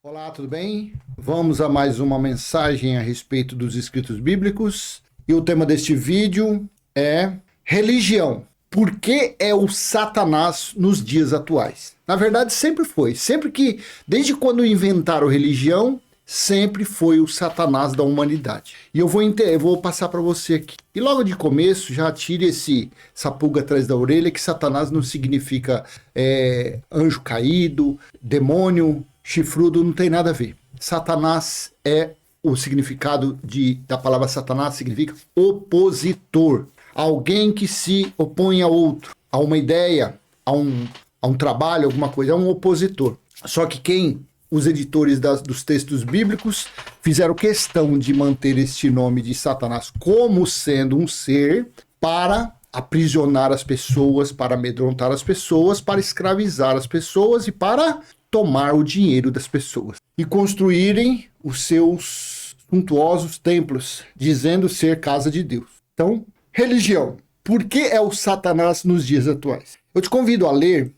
Olá, tudo bem? Vamos a mais uma mensagem a respeito dos escritos bíblicos. E o tema deste vídeo é religião. Por que é o Satanás nos dias atuais? Na verdade, sempre foi. Desde quando inventaram religião, sempre foi o Satanás da humanidade. E eu vou passar para você aqui. E logo de começo, já tire essa pulga atrás da orelha, que Satanás não significa anjo caído, demônio, chifrudo, não tem nada a ver. Satanás o significado da palavra Satanás significa opositor. Alguém que se opõe a outro, a uma ideia, a um trabalho, alguma coisa, é um opositor. Só que os editores dos textos bíblicos fizeram questão de manter este nome de Satanás como sendo um ser para aprisionar as pessoas, para amedrontar as pessoas, para escravizar as pessoas e para tomar o dinheiro das pessoas. E construírem os seus suntuosos templos, dizendo ser casa de Deus. Então, religião. Por que é o Satanás nos dias atuais? Eu te convido a ler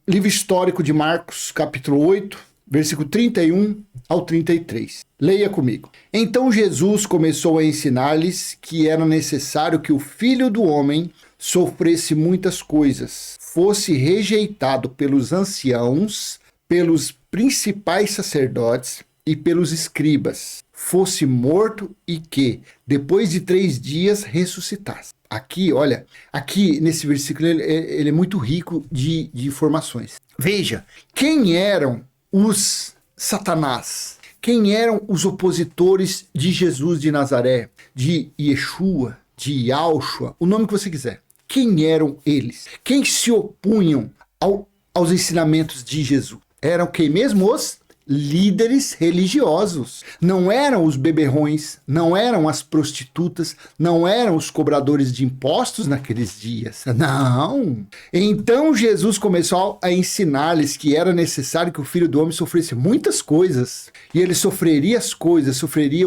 livro histórico de Marcos, capítulo 8, versículo 31 ao 33. Leia comigo. Então Jesus começou a ensinar-lhes que era necessário que o Filho do Homem sofresse muitas coisas, fosse rejeitado pelos anciãos, pelos principais sacerdotes e pelos escribas, fosse morto e que, depois de 3 dias, ressuscitasse. Aqui nesse versículo ele é muito rico de informações. Veja, quem eram os Satanás? Quem eram os opositores de Jesus de Nazaré, de Yeshua, de Yahshua, o nome que você quiser? Quem eram eles? Quem se opunham aos ensinamentos de Jesus? Eram quem mesmo? Os líderes religiosos. Não eram os beberrões, não eram as prostitutas, não eram os cobradores de impostos naqueles dias. Não! Então Jesus começou a ensinar-lhes que era necessário que o Filho do Homem sofresse muitas coisas. E ele sofreria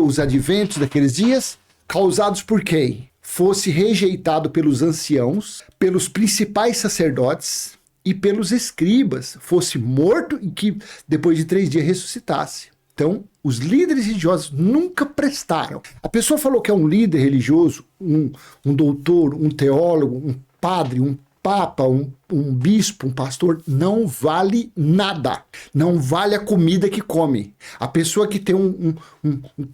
os adventos daqueles dias, causados por quem? Fosse rejeitado pelos anciãos, pelos principais sacerdotes e pelos escribas, fosse morto e que depois de 3 dias ressuscitasse. Então, os líderes religiosos nunca prestaram. A pessoa falou que é um líder religioso, um doutor, um teólogo, um padre, um papa, um bispo, um pastor, não vale nada. Não vale a comida que come. A pessoa que tem um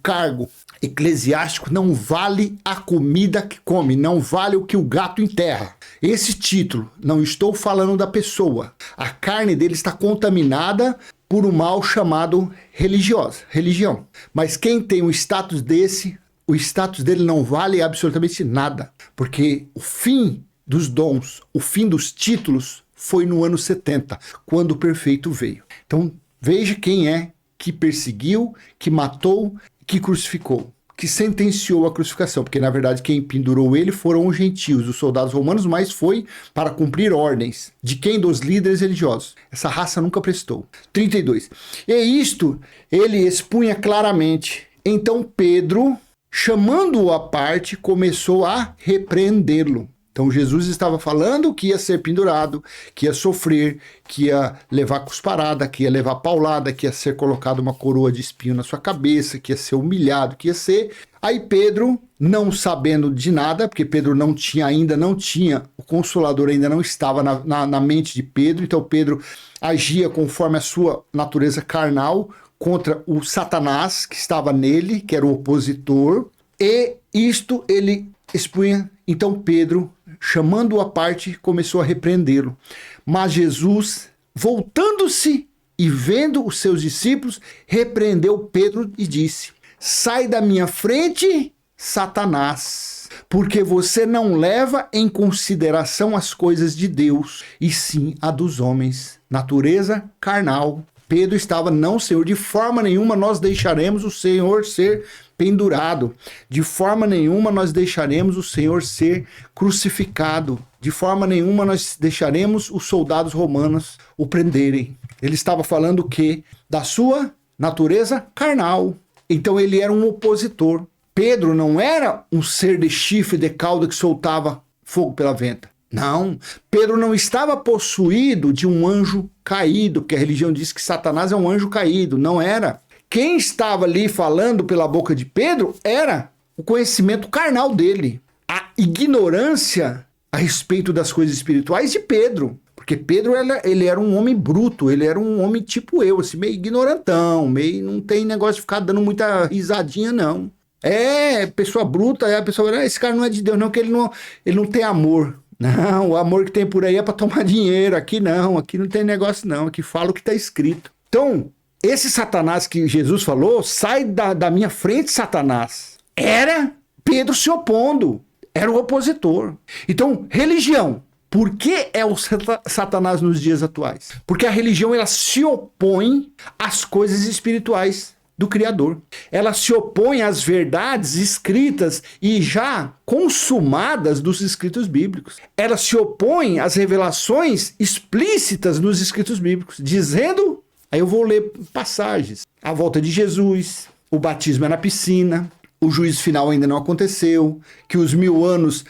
cargo eclesiástico não vale a comida que come, não vale o que o gato enterra. Esse título, não estou falando da pessoa. A carne dele está contaminada por um mal chamado religião. Mas quem tem um status desse, o status dele não vale absolutamente nada. Porque o fim dos dons, o fim dos títulos foi no ano 70, quando o perfeito veio. Então, veja quem é que perseguiu, que matou, que crucificou, que sentenciou a crucificação, porque na verdade quem pendurou ele foram os gentios, os soldados romanos, mas foi para cumprir ordens. De quem? Dos líderes religiosos. Essa raça nunca prestou. 32. E isto ele expunha claramente. Então Pedro, chamando-o à parte, começou a repreendê-lo. Então Jesus estava falando que ia ser pendurado, que ia sofrer, que ia levar cusparada, que ia levar paulada, que ia ser colocado uma coroa de espinho na sua cabeça, que ia ser humilhado, que ia ser... Aí Pedro, não sabendo de nada, porque Pedro ainda não tinha, o Consolador ainda não estava na mente de Pedro, então Pedro agia conforme a sua natureza carnal contra o Satanás que estava nele, que era o opositor, e isto ele expunha. Então Pedro, chamando-o à parte, começou a repreendê-lo. Mas Jesus, voltando-se e vendo os seus discípulos, repreendeu Pedro e disse: sai da minha frente, Satanás, porque você não leva em consideração as coisas de Deus, e sim a dos homens. Natureza carnal. Pedro estava: não, Senhor, de forma nenhuma nós deixaremos o Senhor ser pendurado. De forma nenhuma nós deixaremos o Senhor ser crucificado. De forma nenhuma nós deixaremos os soldados romanos o prenderem. Ele estava falando o quê? Da sua natureza carnal. Então ele era um opositor. Pedro não era um ser de chifre, de cauda que soltava fogo pela venta. Não, Pedro não estava possuído de um anjo caído, porque a religião diz que Satanás é um anjo caído. Não era. Quem estava ali falando pela boca de Pedro era o conhecimento carnal dele, a ignorância a respeito das coisas espirituais de Pedro. Porque Pedro, ele era um homem bruto, ele era um homem tipo eu, assim, meio ignorantão, meio não tem negócio de ficar dando muita risadinha, não. Pessoa bruta, a pessoa, esse cara não é de Deus, não, que ele não tem amor. Não, o amor que tem por aí é para tomar dinheiro, aqui não tem negócio não, aqui fala o que está escrito. Então, esse Satanás que Jesus falou, sai da minha frente, Satanás. Era Pedro se opondo, era o opositor. Então, religião. Por que é o Satanás nos dias atuais? Porque a religião ela se opõe às coisas espirituais do Criador. Ela se opõe às verdades escritas e já consumadas dos escritos bíblicos. Ela se opõe às revelações explícitas nos escritos bíblicos, dizendo, aí eu vou ler passagens, a volta de Jesus, o batismo é na piscina, o juízo final ainda não aconteceu, que os 1000 anos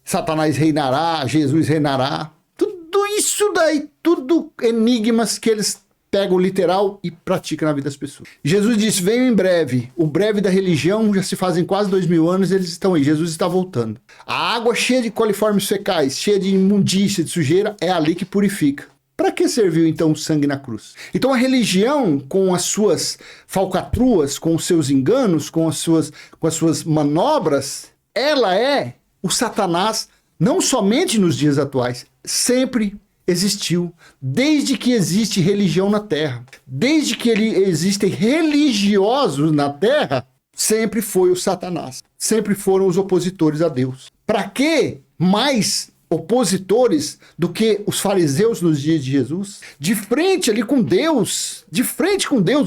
Satanás reinará, Jesus reinará. Tudo isso daí, tudo enigmas que eles pegam o literal e praticam na vida das pessoas. Jesus disse, venho em breve. O breve da religião já se fazem quase 2000 anos, eles estão aí. Jesus está voltando. A água cheia de coliformes fecais, cheia de imundícia, de sujeira, é ali que purifica. Para que serviu então o sangue na cruz? Então a religião, com as suas falcatruas, com os seus enganos, com as suas manobras, ela é o Satanás, não somente nos dias atuais, sempre existiu, desde que existe religião na Terra. Desde que existem religiosos na Terra, sempre foi o Satanás. Sempre foram os opositores a Deus. Para que mais opositores do que os fariseus nos dias de Jesus? De frente ali com Deus,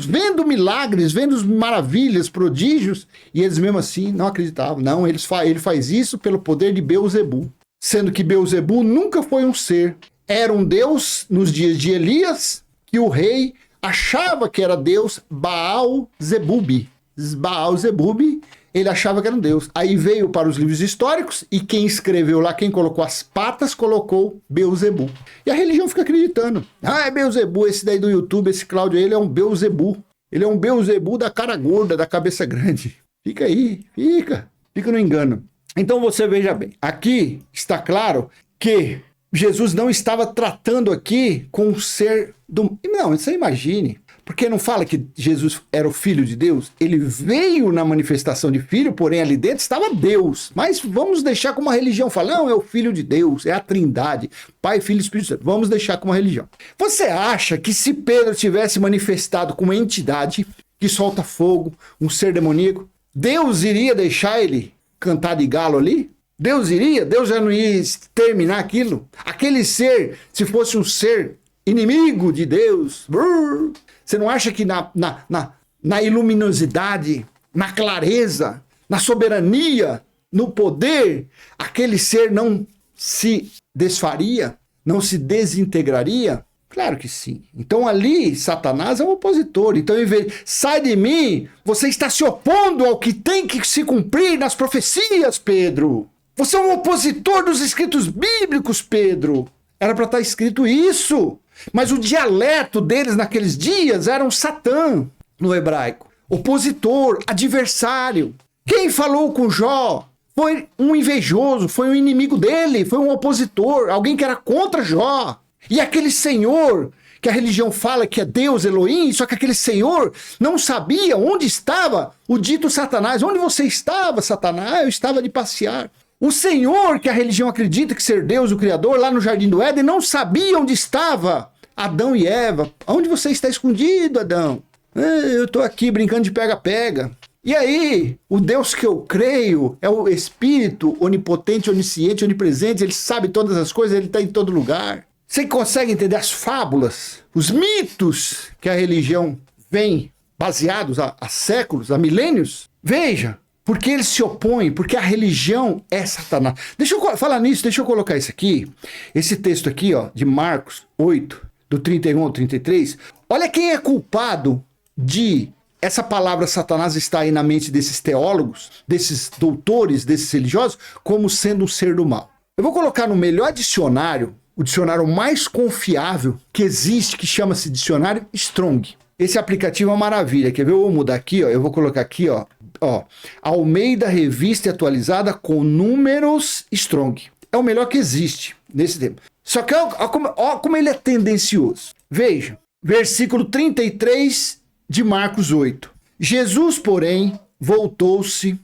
vendo milagres, vendo maravilhas, prodígios, e eles mesmo assim não acreditavam. Não, ele faz isso pelo poder de Beelzebu. Sendo que Beelzebu nunca foi um ser. Era um deus nos dias de Elias, que o rei achava que era deus, Baal-Zebub. Baal-Zebub, ele achava que era um deus. Aí veio para os livros históricos e quem escreveu lá, quem colocou as patas, colocou Beelzebu. E a religião fica acreditando. É Beelzebu, esse daí do YouTube, esse Cláudio, ele é um Beelzebu. Ele é um Beelzebu da cara gorda, da cabeça grande. Fica aí, fica no engano. Então você veja bem, aqui está claro que Jesus não estava tratando aqui com o ser do... Não, você imagine. Porque não fala que Jesus era o Filho de Deus? Ele veio na manifestação de Filho, porém ali dentro estava Deus. Mas vamos deixar como a religião fala, não, é o Filho de Deus, é a Trindade, Pai, Filho e Espírito Santo. Vamos deixar como a religião. Você acha que se Pedro tivesse manifestado como uma entidade que solta fogo, um ser demoníaco, Deus iria deixar ele cantar de galo ali? Deus já não ia exterminar aquilo? Aquele ser, se fosse um ser inimigo de Deus, você não acha que na iluminosidade, na clareza, na soberania, no poder, aquele ser não se desfaria, não se desintegraria? Claro que sim. Então ali, Satanás é um opositor. Então, em vez de sai de mim, você está se opondo ao que tem que se cumprir nas profecias, Pedro. Você é um opositor dos escritos bíblicos, Pedro. Era para estar escrito isso. Mas o dialeto deles naqueles dias era um Satã, no hebraico. Opositor, adversário. Quem falou com Jó foi um invejoso, foi um inimigo dele, foi um opositor, alguém que era contra Jó. E aquele senhor, que a religião fala que é Deus, Elohim, só que aquele senhor não sabia onde estava o dito Satanás. Onde você estava, Satanás? Eu estava de passear. O Senhor, que a religião acredita que ser Deus, o Criador, lá no Jardim do Éden, não sabia onde estava Adão e Eva. Onde você está escondido, Adão? Eu estou aqui brincando de pega-pega. E aí, o Deus que eu creio é o Espírito onipotente, onisciente, onipresente. Ele sabe todas as coisas, ele está em todo lugar. Você consegue entender as fábulas, os mitos que a religião vem baseados há séculos, há milênios? Veja. Porque eles se opõem, porque a religião é Satanás. Deixa eu falar nisso, deixa eu colocar isso aqui. Esse texto aqui, ó, de Marcos 8, do 31 ao 33. Olha quem é culpado de essa palavra Satanás estar aí na mente desses teólogos, desses doutores, desses religiosos, como sendo um ser do mal. Eu vou colocar no melhor dicionário, o dicionário mais confiável que existe, que chama-se Dicionário Strong. Esse aplicativo é uma maravilha. Quer ver? Eu vou mudar aqui, ó. Eu vou colocar aqui, ó. Almeida Revista Atualizada com números Strong. É o melhor que existe nesse tempo. Só que ó como ele é tendencioso. Veja, versículo 33 de Marcos 8. Jesus, porém, voltou-se.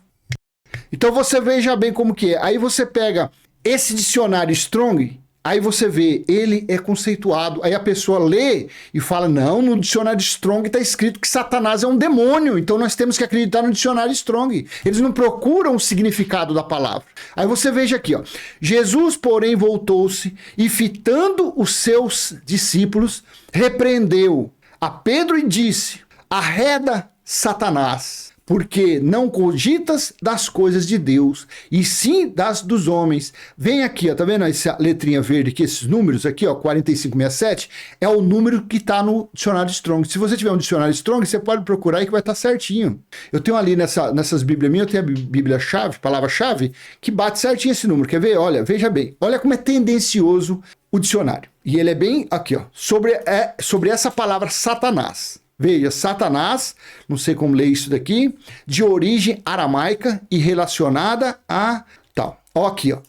Então você veja bem como que é. Aí você pega esse dicionário Strong, aí você vê, ele é conceituado. Aí a pessoa lê e fala, não, no dicionário Strong está escrito que Satanás é um demônio, então nós temos que acreditar no dicionário Strong. Eles não procuram o significado da palavra. Aí você veja aqui, ó. Jesus, porém, voltou-se e, fitando os seus discípulos, repreendeu a Pedro e disse, arreda, Satanás, porque não cogitas das coisas de Deus, e sim das dos homens. Vem aqui, ó, tá vendo essa letrinha verde aqui, esses números aqui, ó, 4567, é o número que tá no dicionário Strong. Se você tiver um dicionário Strong, você pode procurar aí que vai estar certinho. Eu tenho ali nessas bíblias minhas, eu tenho a Bíblia-chave, palavra-chave, que bate certinho esse número. Quer ver? Olha, veja bem. Olha como é tendencioso o dicionário. E ele é bem aqui, ó, sobre essa palavra Satanás. Veja, Satanás, não sei como ler isso daqui, de origem aramaica e relacionada a tal. Ó aqui, ó.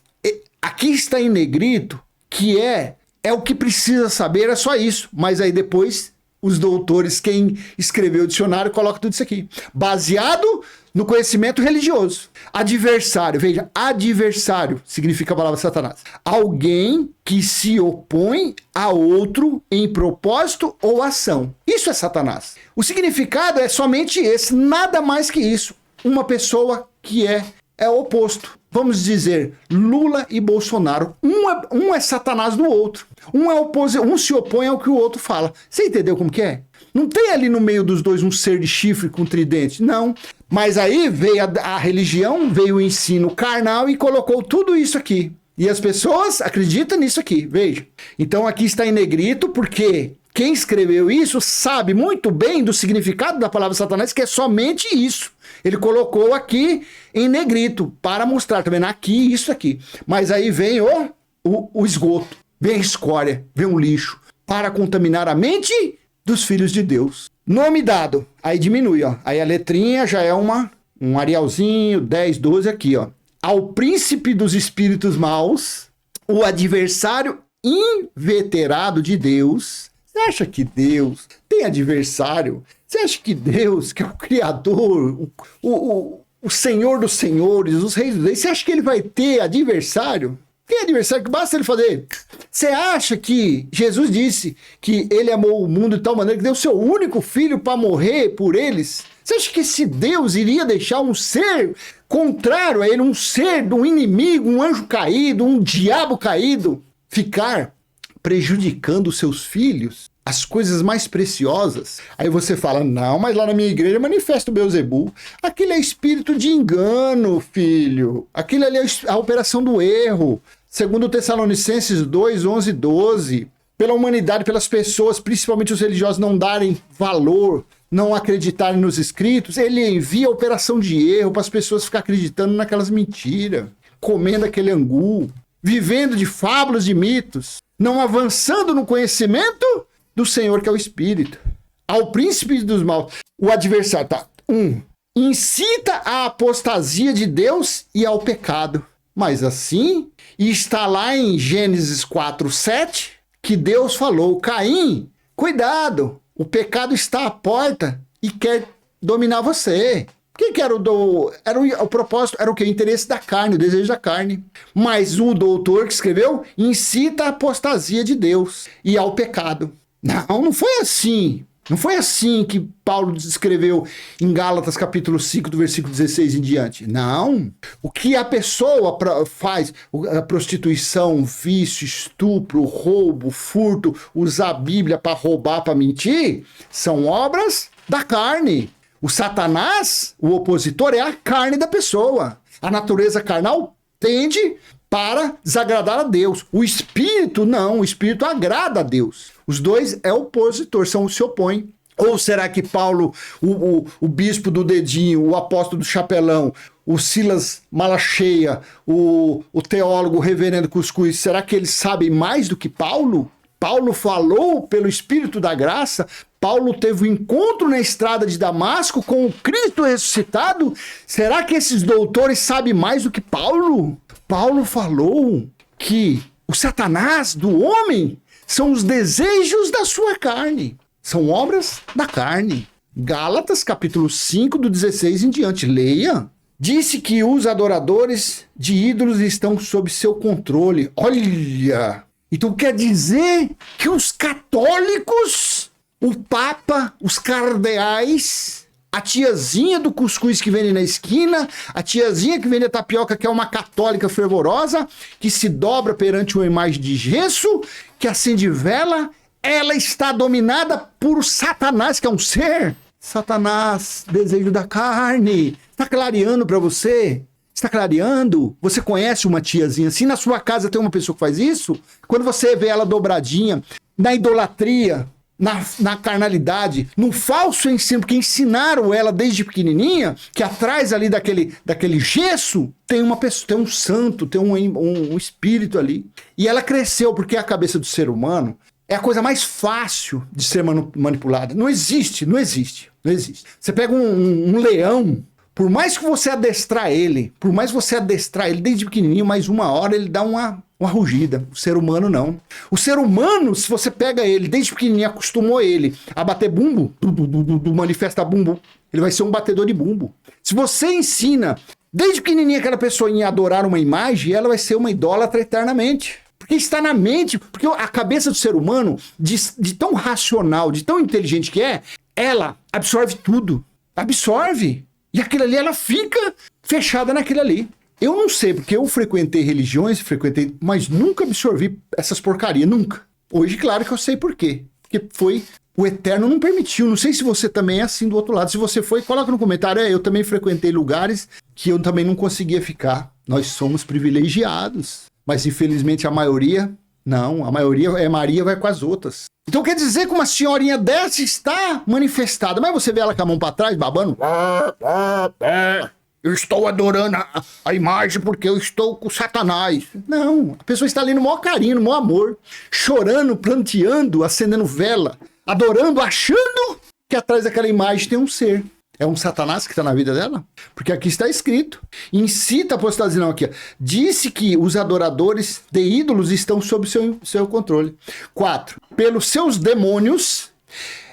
Aqui está em negrito, que é o que precisa saber, é só isso. Mas aí depois, os doutores, quem escreveu o dicionário, coloca tudo isso aqui. Baseado no conhecimento religioso. Adversário, veja, adversário significa a palavra Satanás. Alguém que se opõe a outro em propósito ou ação. Isso é Satanás. O significado é somente esse, nada mais que isso. Uma pessoa que é oposto. Vamos dizer, Lula e Bolsonaro. Um é Satanás do outro. Um se opõe ao que o outro fala. Você entendeu como que é? Não tem ali no meio dos dois um ser de chifre com tridente, não. Mas aí veio a religião, veio o ensino carnal e colocou tudo isso aqui. E as pessoas acreditam nisso aqui, veja. Então aqui está em negrito, porque quem escreveu isso sabe muito bem do significado da palavra Satanás, que é somente isso. Ele colocou aqui em negrito, para mostrar, tá vendo? Aqui, isso aqui. Mas aí vem o esgoto, vem a escória, vem o lixo, para contaminar a mente dos filhos de Deus. Nome dado, aí diminui, ó. Aí a letrinha já é um Arialzinho, 10, 12 aqui, ó. Ao príncipe dos espíritos maus, o adversário inveterado de Deus. Você acha que Deus tem adversário? Você acha que Deus, que é o Criador, o Senhor dos senhores, os reis dos reis, você acha que ele vai ter adversário? Tem adversário que basta ele fazer. Você acha que Jesus disse que ele amou o mundo de tal maneira que deu seu único filho para morrer por eles? Você acha que esse Deus iria deixar um ser contrário a ele, um ser, um inimigo, um anjo caído, um diabo caído, ficar prejudicando os seus filhos? As coisas mais preciosas. Aí você fala, não, mas lá na minha igreja manifesta o Beelzebul. Aquilo é espírito de engano, filho. Aquilo ali é a operação do erro. Segundo Tessalonicenses 2, 11, 12. Pela humanidade, pelas pessoas, principalmente os religiosos, não darem valor, não acreditarem nos escritos, ele envia a operação de erro para as pessoas ficarem acreditando naquelas mentiras, comendo aquele angu, vivendo de fábulas e mitos, não avançando no conhecimento do Senhor, que é o Espírito. Ao príncipe dos maus, o adversário, tá? Incita a apostasia de Deus e ao pecado. Mas assim, está lá em Gênesis 4, 7, que Deus falou, Caim, cuidado, o pecado está à porta e quer dominar você. O que era o propósito? Era o que? O interesse da carne, o desejo da carne. Mas o doutor que escreveu incita a apostasia de Deus e ao pecado. Não foi assim. Não foi assim que Paulo descreveu em Gálatas capítulo 5, do versículo 16 em diante. Não. O que a pessoa faz, a prostituição, vício, estupro, roubo, furto, usar a Bíblia para roubar, para mentir, são obras da carne. O Satanás, o opositor, é a carne da pessoa. A natureza carnal tende para desagradar a Deus. O Espírito não, o Espírito agrada a Deus. Os dois é opositor, se opõem. Ou será que Paulo, o bispo do dedinho, o apóstolo do chapelão, o Silas Malacheia, o teólogo reverendo Cuscuz, será que eles sabem mais do que Paulo? Paulo falou pelo Espírito da Graça, Paulo teve um encontro na estrada de Damasco com o Cristo ressuscitado. Será que esses doutores sabem mais do que Paulo? Paulo falou que o Satanás do homem são os desejos da sua carne, são obras da carne. Gálatas capítulo 5, do 16 em diante, leia. Disse que os adoradores de ídolos estão sob seu controle. Olha! Então quer dizer que os católicos, o Papa, os cardeais, a tiazinha do cuscuz que vende na esquina, a tiazinha que vende a tapioca, que é uma católica fervorosa, que se dobra perante uma imagem de gesso, que acende vela, ela está dominada por Satanás, que é um ser. Satanás, desejo da carne. Está clareando para você? Está clareando? Você conhece uma tiazinha assim? Na sua casa tem uma pessoa que faz isso? Quando você vê ela dobradinha, na idolatria, na carnalidade, no falso ensino, porque ensinaram ela desde pequenininha, que atrás ali daquele gesso tem uma pessoa, tem um santo, tem um espírito ali. E ela cresceu, porque a cabeça do ser humano é a coisa mais fácil de ser manipulada. Não existe. Você pega um leão, por mais que você adestrar ele desde pequenininho, mais uma hora ele dá uma rugida. O ser humano não. O ser humano, se você pega ele desde pequenininho, acostumou ele a bater bumbo, manifesta bumbo, ele vai ser um batedor de bumbo. Se você ensina desde pequenininho aquela pessoa a adorar uma imagem, ela vai ser uma idólatra eternamente. Porque está na mente, porque a cabeça do ser humano, de tão racional, de tão inteligente que é, ela absorve tudo. Absorve. E aquilo ali, ela fica fechada naquilo ali. Eu não sei, porque eu frequentei religiões, mas nunca absorvi essas porcarias, nunca. Hoje, claro que eu sei por quê. Porque o Eterno não permitiu. Não sei se você também é assim do outro lado. Se você foi, coloca no comentário. Eu também frequentei lugares que eu também não conseguia ficar. Nós somos privilegiados. Mas infelizmente a maioria, não. A maioria é Maria, vai com as outras. Então quer dizer que uma senhorinha dessa está manifestada. Mas você vê ela com a mão para trás, babando. Eu estou adorando a imagem porque eu estou com Satanás. Não, a pessoa está ali no maior carinho, no maior amor. Chorando, planteando, acendendo vela. Adorando, achando que atrás daquela imagem tem um ser. É um Satanás que está na vida dela? Porque aqui está escrito. Incita a apostasia, não, aqui. Ó. Disse que os adoradores de ídolos estão sob seu controle. 4. Pelos seus demônios,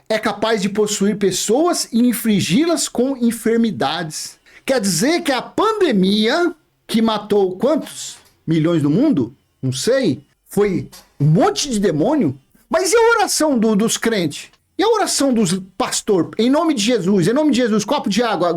é capaz de possuir pessoas e infligi-las com enfermidades. Quer dizer que a pandemia, que matou quantos milhões no mundo? Não sei. Foi um monte de demônio. Mas e a oração dos crentes? E a oração dos pastores? Em nome de Jesus, copo de água,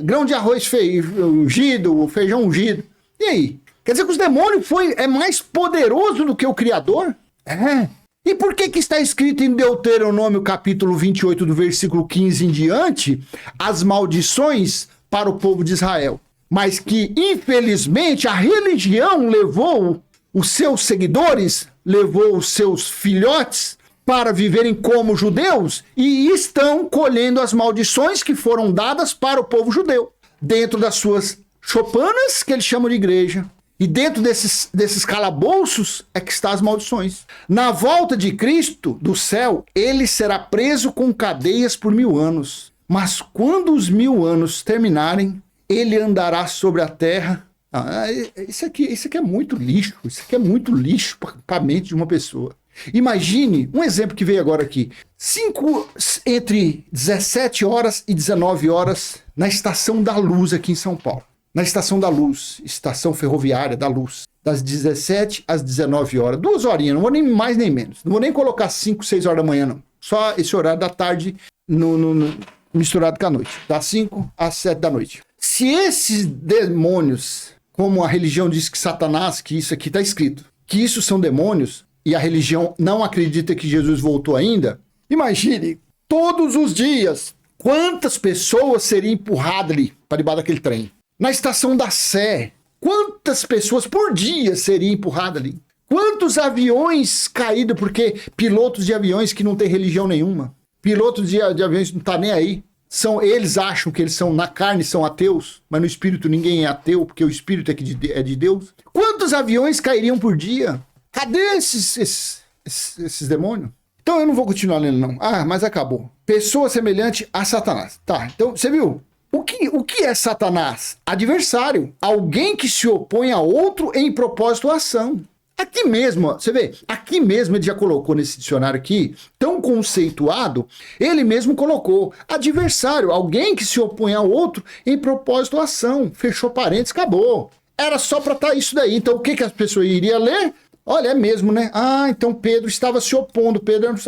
grão de arroz ungido, feijão ungido. E aí? Quer dizer que os demônios é mais poderoso do que o Criador? É. E por que está escrito em Deuteronômio capítulo 28, do versículo 15 em diante, as maldições para o povo de Israel? Mas que, infelizmente, a religião levou os seus seguidores, levou os seus filhotes para viverem como judeus e estão colhendo as maldições que foram dadas para o povo judeu. Dentro das suas choupanas, que eles chamam de igreja. E dentro desses calabouços é que estão as maldições. Na volta de Cristo, do céu, ele será preso com cadeias por 1000 anos. Mas quando os 1000 anos terminarem, ele andará sobre a terra. Isso aqui é muito lixo. Isso aqui é muito lixo para a mente de uma pessoa. Imagine, um exemplo que veio agora aqui, entre 17 horas e 19 horas na Estação da Luz aqui em São Paulo. Na Estação da Luz, Estação Ferroviária da Luz, das 17 às 19 horas, 2 horinhas, não vou nem mais nem menos, não vou nem colocar 5, 6 horas da manhã não, só esse horário da tarde misturado com a noite, das 5 às 7 da noite. Se esses demônios, como a religião diz que Satanás, que isso aqui está escrito, que isso são demônios, e a religião não acredita que Jesus voltou ainda, imagine, todos os dias, quantas pessoas seriam empurradas ali para debaixo daquele trem? Na Estação da Sé, quantas pessoas por dia seriam empurradas ali? Quantos aviões caídos, porque pilotos de aviões que não têm religião nenhuma, pilotos de aviões não tá nem aí, Eles acham que eles são, na carne, são ateus, mas no espírito ninguém é ateu, porque o espírito é de Deus. Quantos aviões cairiam por dia? Cadê esses demônios? Então eu não vou continuar lendo, não. Ah, mas acabou. Pessoa semelhante a Satanás. Tá, então você viu? O que é Satanás? Adversário. Alguém que se opõe a outro em propósito ou ação. Aqui mesmo, ó, você vê, aqui mesmo ele já colocou nesse dicionário aqui, tão conceituado, ele mesmo colocou adversário, alguém que se opõe a outro em propósito ou ação. Fechou parênteses, acabou. Era só para estar isso daí. Então o que as pessoas iriam ler? Olha, é mesmo, né? Ah, então Pedro estava se opondo.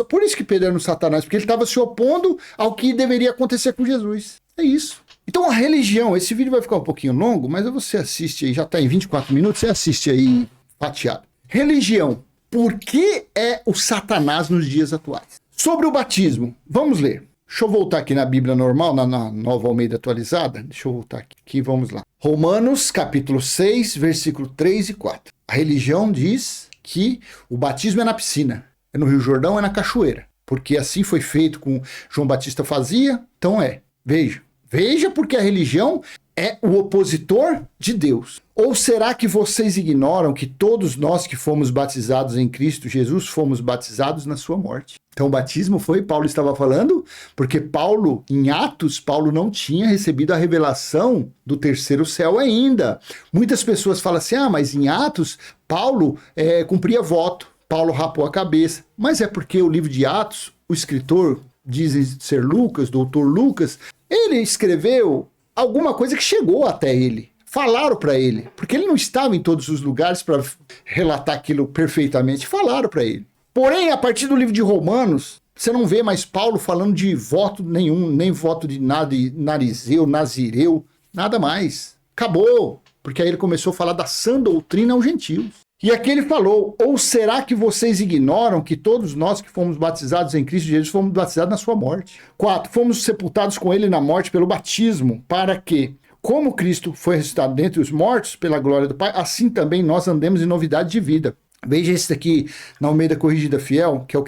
Por isso que Pedro era no Satanás, porque ele estava se opondo ao que deveria acontecer com Jesus. É isso. Então a religião, esse vídeo vai ficar um pouquinho longo, mas você assiste aí, já está em 24 minutos, você assiste aí fatiado. Religião. Por que é o Satanás nos dias atuais? Sobre o batismo, vamos ler. Deixa eu voltar aqui na Bíblia normal, na Nova Almeida atualizada. Deixa eu voltar aqui, vamos lá. Romanos, capítulo 6, versículo 3 e 4. A religião diz que o batismo é na piscina, é no Rio Jordão, é na cachoeira. Porque assim foi feito com João Batista fazia, então é. Veja porque a religião é o opositor de Deus. Ou será que vocês ignoram que todos nós que fomos batizados em Cristo Jesus fomos batizados na sua morte? Então o batismo foi, Paulo estava falando, porque Paulo, em Atos, Paulo não tinha recebido a revelação do terceiro céu ainda. Muitas pessoas falam assim, mas em Atos, Paulo cumpria voto, Paulo rapou a cabeça. Mas é porque o livro de Atos, o escritor, dizem ser Lucas, doutor Lucas, ele escreveu alguma coisa que chegou até ele. Falaram para ele, porque ele não estava em todos os lugares para relatar aquilo perfeitamente. Falaram para ele. Porém, a partir do livro de Romanos, você não vê mais Paulo falando de voto nenhum, nem voto de narizeu, nazireu, nada mais. Acabou, porque aí ele começou a falar da sã doutrina aos gentios. E aqui ele falou, ou será que vocês ignoram que todos nós que fomos batizados em Cristo Jesus fomos batizados na sua morte? 4. Fomos sepultados com ele na morte pelo batismo, para que, como Cristo foi ressuscitado dentre os mortos pela glória do Pai, assim também nós andemos em novidade de vida. Veja esse daqui na Almeida Corrigida Fiel, que é o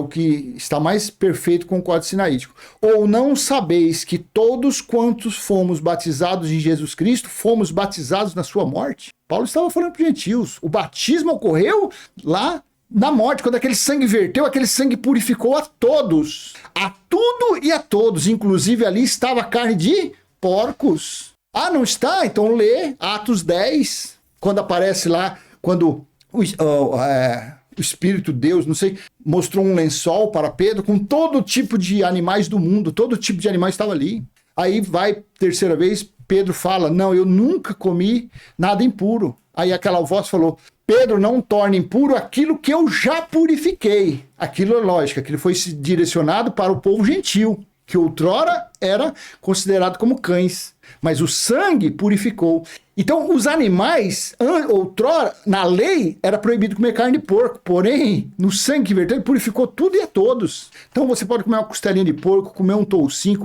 que está mais perfeito com o Código Sinaítico. Ou não sabeis que todos quantos fomos batizados em Jesus Cristo, fomos batizados na sua morte? Paulo estava falando para os gentios. O batismo ocorreu lá na morte, quando aquele sangue verteu, aquele sangue purificou a todos. A tudo e a todos. Inclusive ali estava a carne de porcos. Ah, não está? Então lê Atos 10, quando aparece lá, quando o Espírito Deus, não sei, mostrou um lençol para Pedro com todo tipo de animais do mundo, todo tipo de animais estava ali. Aí vai, terceira vez, Pedro fala, não, eu nunca comi nada impuro. Aí aquela voz falou, Pedro, não torne impuro aquilo que eu já purifiquei. Aquilo é lógico, aquilo foi direcionado para o povo gentil, que outrora era considerado como cães, mas o sangue purificou. Então, os animais, outrora, na lei, era proibido comer carne de porco, porém, no sangue que verteu, ele purificou tudo e a todos. Então, você pode comer uma costelinha de porco, comer um toucinho,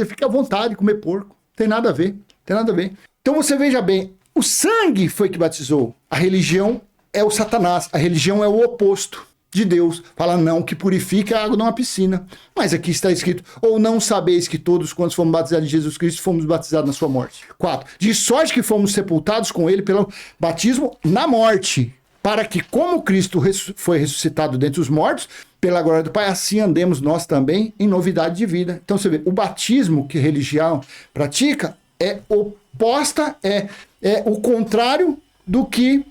fica à vontade de comer porco. Tem nada a ver, tem nada a ver. Então, você veja bem, o sangue foi que batizou. A religião é o Satanás, a religião é o oposto de Deus. Fala não, que purifica a água numa piscina. Mas aqui está escrito, ou não sabeis que todos quantos fomos batizados em Jesus Cristo, fomos batizados na sua morte. 4. De sorte que fomos sepultados com ele pelo batismo na morte, para que como Cristo foi ressuscitado dentre os mortos, pela glória do Pai, assim andemos nós também em novidade de vida. Então você vê, o batismo que a religião pratica é oposta, é o contrário do que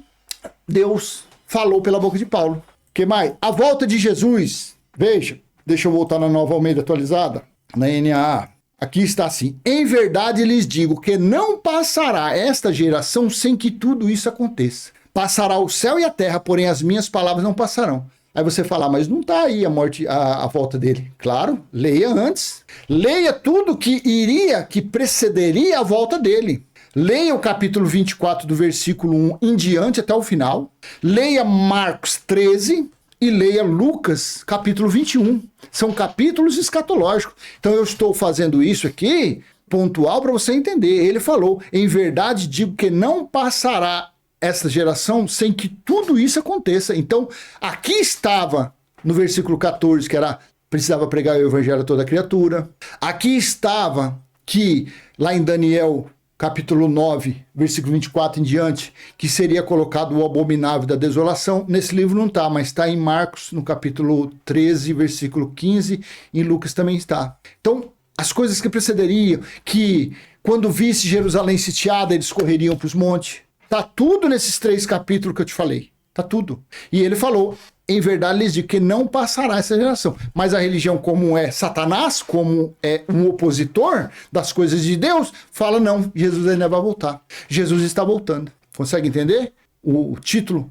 Deus falou pela boca de Paulo. Que mais? A volta de Jesus. Veja, deixa eu voltar na Nova Almeida atualizada, na NAA. Aqui está assim, em verdade lhes digo que não passará esta geração sem que tudo isso aconteça. Passará o céu e a terra, porém as minhas palavras não passarão. Aí você fala, mas não está aí a volta dele. Claro, leia antes. Leia tudo que precederia a volta dele. Leia o capítulo 24 do versículo 1 em diante até o final. Leia Marcos 13 e leia Lucas capítulo 21. São capítulos escatológicos. Então eu estou fazendo isso aqui pontual para você entender. Ele falou, em verdade digo que não passará essa geração sem que tudo isso aconteça. Então aqui estava no versículo 14 que era precisava pregar o evangelho a toda criatura. Aqui estava que, lá em Daniel, capítulo 9, versículo 24 em diante, que seria colocado o abominável da desolação. Nesse livro não está, mas está em Marcos, no capítulo 13, versículo 15, e em Lucas também está. Então, as coisas que precederiam, que quando visse Jerusalém sitiada, eles correriam para os montes. Está tudo nesses 3 capítulos que eu te falei. Está tudo. E ele falou, em verdade lhes digo que não passará essa geração. Mas a religião, como é Satanás, como é um opositor das coisas de Deus, fala não, Jesus ainda vai voltar. Jesus está voltando. Consegue entender? O título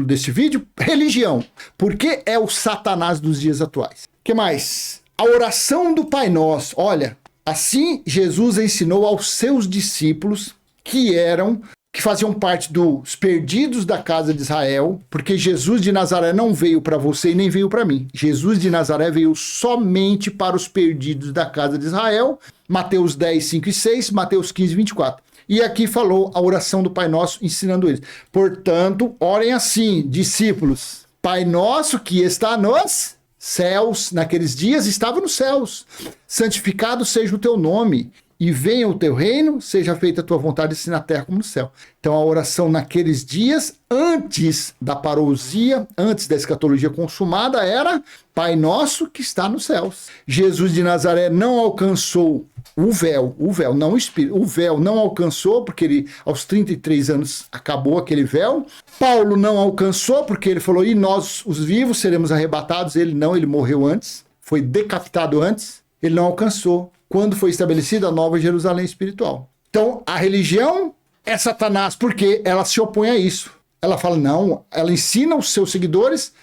desse vídeo? Religião. Porque é o Satanás dos dias atuais. O que mais? A oração do Pai Nosso. Olha, assim Jesus ensinou aos seus discípulos que faziam parte dos perdidos da casa de Israel, porque Jesus de Nazaré não veio para você e nem veio para mim. Jesus de Nazaré veio somente para os perdidos da casa de Israel, Mateus 10, 5 e 6, Mateus 15, 24. E aqui falou a oração do Pai Nosso, ensinando eles. Portanto, orem assim, discípulos, Pai Nosso que está nos céus, naqueles dias estava nos céus, santificado seja o teu nome, e venha o teu reino, seja feita a tua vontade, assim na terra como no céu. Então a oração naqueles dias, antes da parousia, antes da escatologia consumada, era Pai Nosso que está nos céus. Jesus de Nazaré não alcançou o véu, não o espírito, o véu não alcançou, porque ele aos 33 anos acabou aquele véu. Paulo não alcançou, porque ele falou, e nós os vivos seremos arrebatados. Ele não, ele morreu antes, foi decapitado antes, ele não alcançou quando foi estabelecida a nova Jerusalém espiritual. Então, a religião é Satanás, porque ela se opõe a isso. Ela fala, não, ela ensina os seus seguidores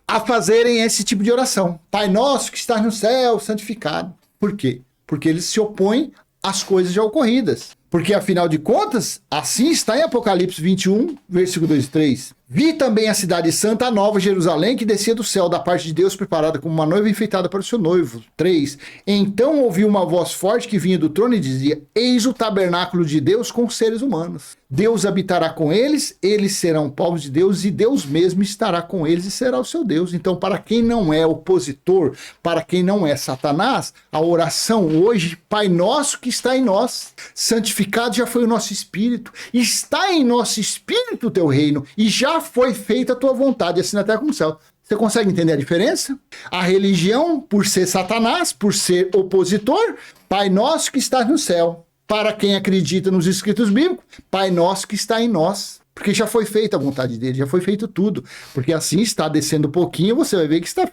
a fazerem esse tipo de oração. Pai Nosso que está no céu, santificado. Por quê? Porque eles se opõem às coisas já ocorridas. Porque, afinal de contas, assim está em Apocalipse 21, versículo 2 e 3. Vi também a cidade santa, a nova Jerusalém, que descia do céu da parte de Deus, preparada como uma noiva enfeitada para o seu noivo. 3. Então ouvi uma voz forte que vinha do trono e dizia, eis o tabernáculo de Deus com os seres humanos. Deus habitará com eles serão povos de Deus, e Deus mesmo estará com eles e será o seu Deus. Então, para quem não é opositor, para quem não é Satanás, a oração hoje, Pai Nosso que está em nós, santificado já foi o nosso espírito, está em nosso espírito o teu reino, e já foi feita a tua vontade, assim na terra como no céu. Você consegue entender a diferença? A religião, por ser Satanás, por ser opositor, Pai Nosso que está no céu. Para quem acredita nos escritos bíblicos, Pai Nosso que está em nós. Porque já foi feita a vontade dele, já foi feito tudo. Porque assim está descendo um pouquinho, você vai ver que está,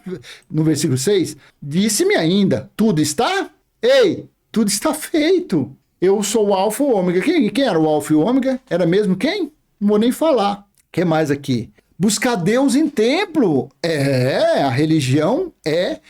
no versículo 6, disse-me ainda, tudo está? Ei, tudo está feito. Eu sou o Alfa e o Ômega. Quem era o Alfa e o Ômega? Era mesmo quem? Não vou nem falar. O que mais aqui? Buscar Deus em templo. A religião é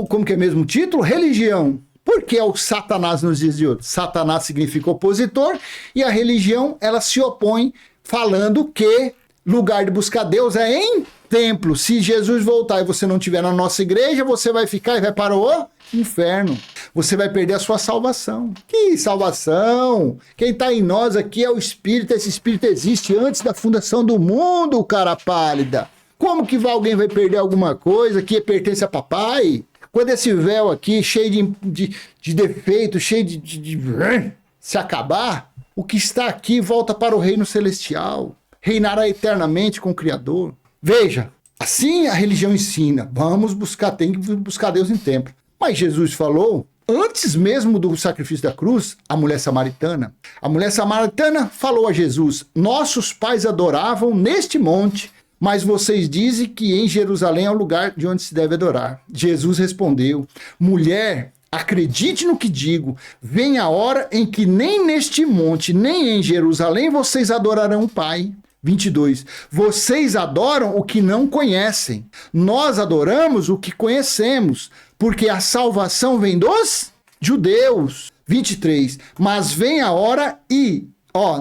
como que é mesmo o título? Religião. Por que é o Satanás nos dias de hoje? Satanás significa opositor e a religião, ela se opõe falando que lugar de buscar Deus é em templo. Se Jesus voltar e você não estiver na nossa igreja, você vai ficar e vai para o inferno. Você vai perder a sua salvação. Que salvação? Quem está em nós aqui é o Espírito. Esse Espírito existe antes da fundação do mundo, cara pálida. Como que alguém vai perder alguma coisa que pertence a papai? Quando esse véu aqui, cheio de defeito, cheio de se acabar, o que está aqui volta para o reino celestial. Reinará eternamente com o Criador. Veja, assim a religião ensina. Tem que buscar Deus em templo. Mas Jesus falou, antes mesmo do sacrifício da cruz, a mulher samaritana. A mulher samaritana falou a Jesus, nossos pais adoravam neste monte, mas vocês dizem que em Jerusalém é o lugar de onde se deve adorar. Jesus respondeu, mulher, acredite no que digo, vem a hora em que nem neste monte, nem em Jerusalém vocês adorarão o Pai. 22. Vocês adoram o que não conhecem. Nós adoramos o que conhecemos, porque a salvação vem dos judeus. 23. Mas vem a hora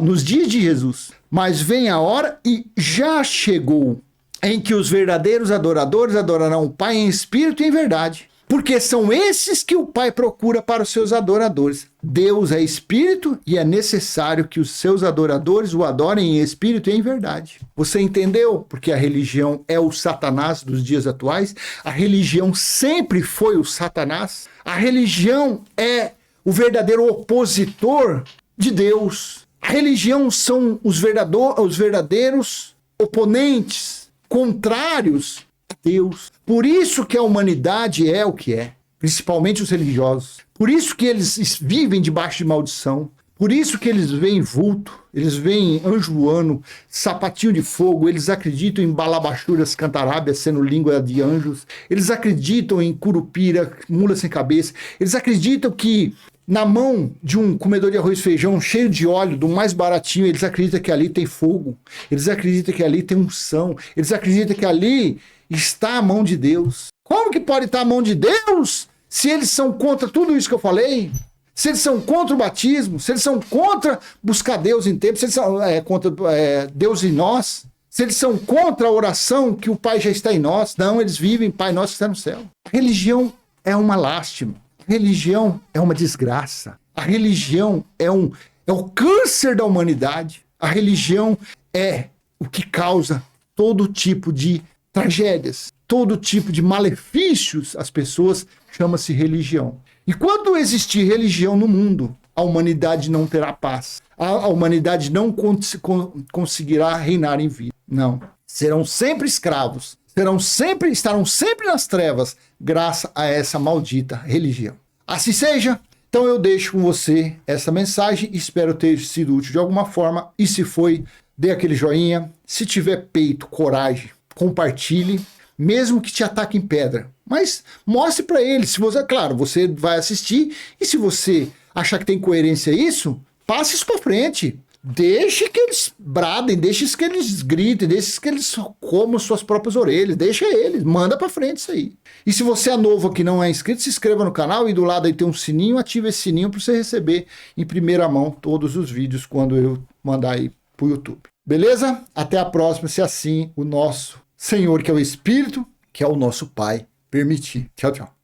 nos dias de Jesus, mas vem a hora e já chegou, em que os verdadeiros adoradores adorarão o Pai em espírito e em verdade. Porque são esses que o Pai procura para os seus adoradores. Deus é espírito e é necessário que os seus adoradores o adorem em espírito e em verdade. Você entendeu? Porque a religião é o Satanás dos dias atuais. A religião sempre foi o Satanás. A religião é o verdadeiro opositor de Deus. A religião são os verdadeiros oponentes, contrários a Deus. Por isso que a humanidade é o que é, principalmente os religiosos. Por isso que eles vivem debaixo de maldição. Por isso que eles veem vulto, eles veem anjo voando, sapatinho de fogo, eles acreditam em balabachuras cantarábias sendo língua de anjos, eles acreditam em curupira, mula sem cabeça, eles acreditam que na mão de um comedor de arroz e feijão cheio de óleo, do mais baratinho, eles acreditam que ali tem fogo, eles acreditam que ali tem unção, eles acreditam que ali está a mão de Deus. Como que pode estar a mão de Deus se eles são contra tudo isso que eu falei? Se eles são contra o batismo, se eles são contra buscar Deus em tempo, se eles são contra Deus em nós, se eles são contra a oração que o Pai já está em nós, não, eles vivem Pai Nosso que está no céu. A religião é uma lástima. A religião é uma desgraça. A religião é o câncer da humanidade. A religião é o que causa todo tipo de tragédias, todo tipo de malefícios às pessoas, chama-se religião. E quando existir religião no mundo, a humanidade não terá paz. A humanidade não conseguirá reinar em vida. Não. Serão sempre escravos. Estarão sempre nas trevas, graças a essa maldita religião. Assim seja. Então eu deixo com você essa mensagem. Espero ter sido útil de alguma forma. E se foi, dê aquele joinha. Se tiver peito, coragem, compartilhe. Mesmo que te ataque em pedra. Mas mostre para ele. Se você, claro, você vai assistir. E se você achar que tem coerência isso, passe isso para frente. Deixe que eles bradem, deixe que eles gritem, deixe que eles comam suas próprias orelhas, deixa eles, manda pra frente isso aí. E se você é novo aqui e não é inscrito, se inscreva no canal e do lado aí tem um sininho, ative esse sininho para você receber em primeira mão todos os vídeos quando eu mandar aí pro YouTube. Beleza? Até a próxima, se assim o nosso Senhor, que é o Espírito, que é o nosso Pai, permitir. Tchau, tchau.